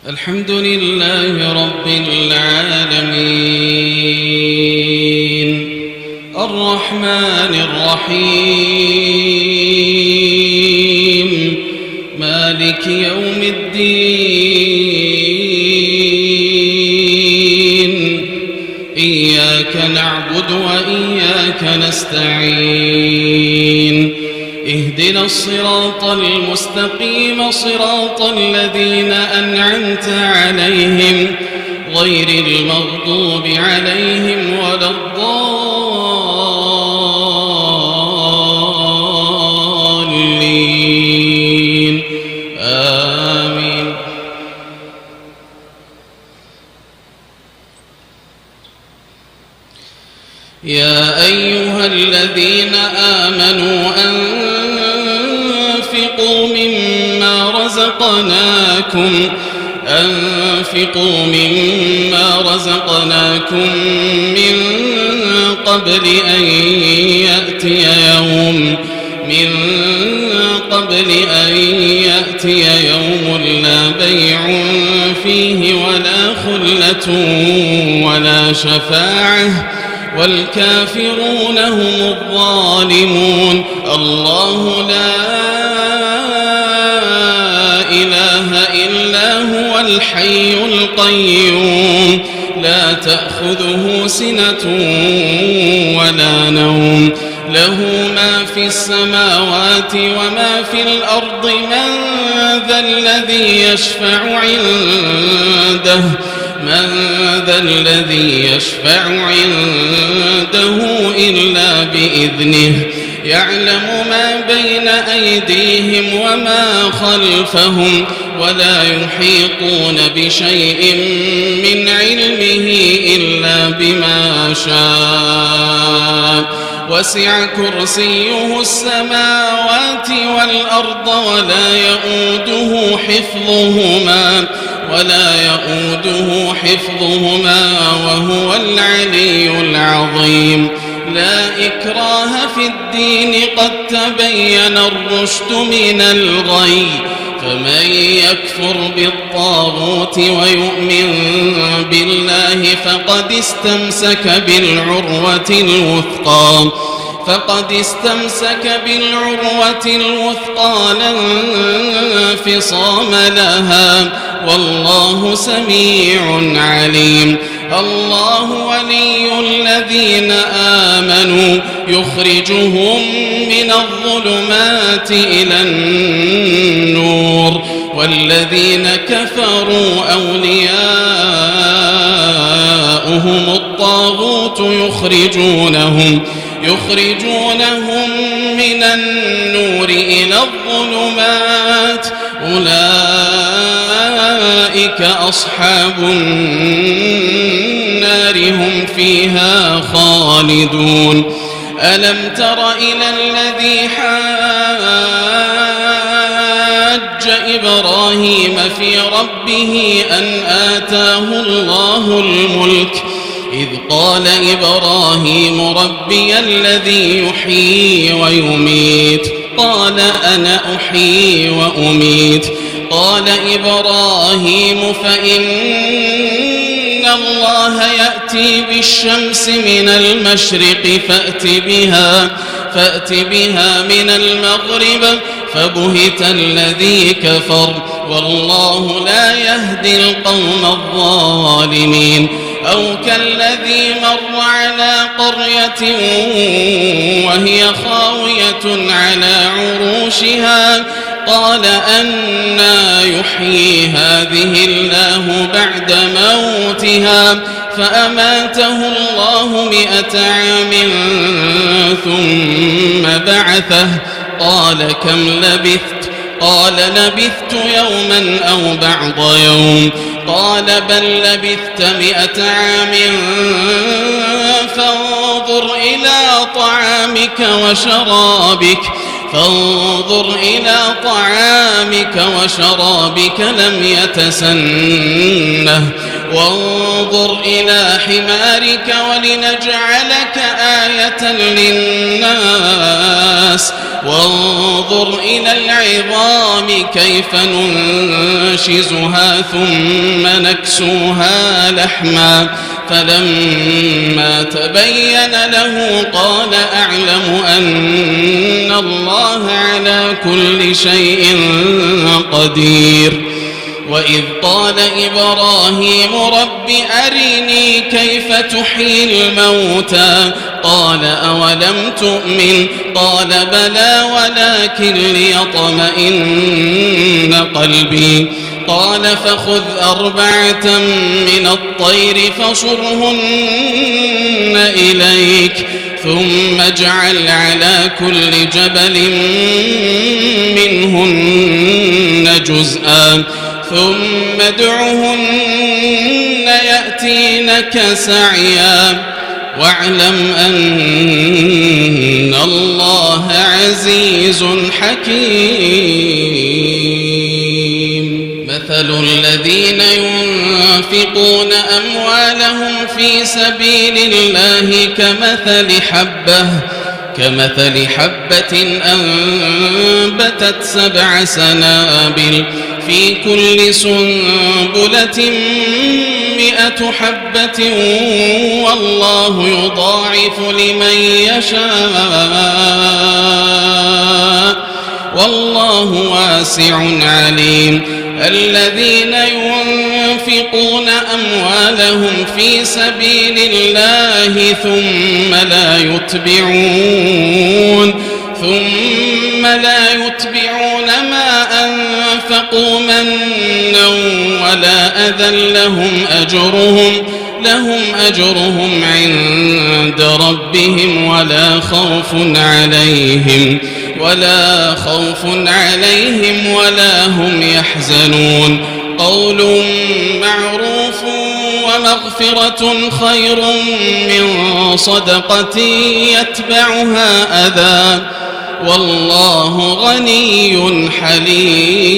الحمد لله رب العالمين الرحمن الرحيم مالك يوم الدين إياك نعبد وإياك نستعين اهدنا الصراط المستقيم صراط الذين أنعمت عليهم غير المغضوب عليهم ولا الضالين آمين. يا أيها الذين آمنوا أنفقوا مما رزقناكم من قبل أن يأتي يوم لا بيع فيه ولا خلة ولا شفاعة والكافرون هم الظالمون. الله لا إله إلا هو الحي القيوم لا تأخذه سنة ولا نوم له ما في السماوات وما في الأرض من ذا الذي يشفع عنده إلا بإذنه يعلم ما بين أيديهم وما خلفهم ولا يحيطون بشيء من علمه إلا بما شاء وسع كرسيه السماوات والأرض ولا يؤوده حفظهما وهو العلي العظيم. لا إكراه في الدين قد تبين الرشد من الغي فمن يكفر بالطاغوت ويؤمن بالله فقد استمسك بالعروة الوثقى لا انفصام لها والله سميع عليم. الله ولي الذين آمنوا يخرجهم من الظلمات إلى النور والذين كفروا أولياؤهم الطاغوت يخرجونهم من النور إلى الظلمات أولئك أصحاب النار هم فيها خالدون. ألم تر إلى الذي حاج إبراهيم في ربه أن آتاه الله الملك إذ قال إبراهيم ربي الذي يحيي ويميت قال أنا أحيي وأميت قال إبراهيم فإن الله يأتي بالشمس من المشرق فأت بها من المغرب فبهت الذي كفر والله لا يهدي القوم الظالمين. أو كالذي مر على قرية وهي خاوية على عروشها قال أنى يحيي هذه الله بعد موتها فأماته الله 100 عام ثم بعثه قال كم لبثت قال لبثت يوما أو بعض يوم قال بل لبثت 100 عام فانظر إلى طعامك وشرابك لم يتسنه وانظر إلى حمارك ولنجعلك آية للناس وانظر إلى العظام كيف ننشزها ثم نكسوها لحما فلما تبين له قال أعلم أن الله على كل شيء قدير. وإذ قال إبراهيم رب أرني كيف تحيي الموتى قال أولم تؤمن قال بلى ولكن ليطمئن قلبي قال فخذ 4 من الطير فصرهن إليك ثم اجعل على كل جبل منهن جزءا ثم ادعهن يأتينك سعيا واعلم أن الله عزيز حكيم. مثل الذين ينفقون أموالهم في سبيل الله كمثل حبة أنبتت 7 سنابل في كل سنبلة 100 حبة والله يضاعف لمن يشاء والله واسع عليم. الذين ينفقون أموالهم في سبيل الله ثم لا يتبعون ما أنفقوا منا ولا أذى لهم أجرهم عند ربهم ولا خوف عليهم ولا هم يحزنون. قول معروف ومغفرة خير من صدقة يتبعها أذى والله غني حليم.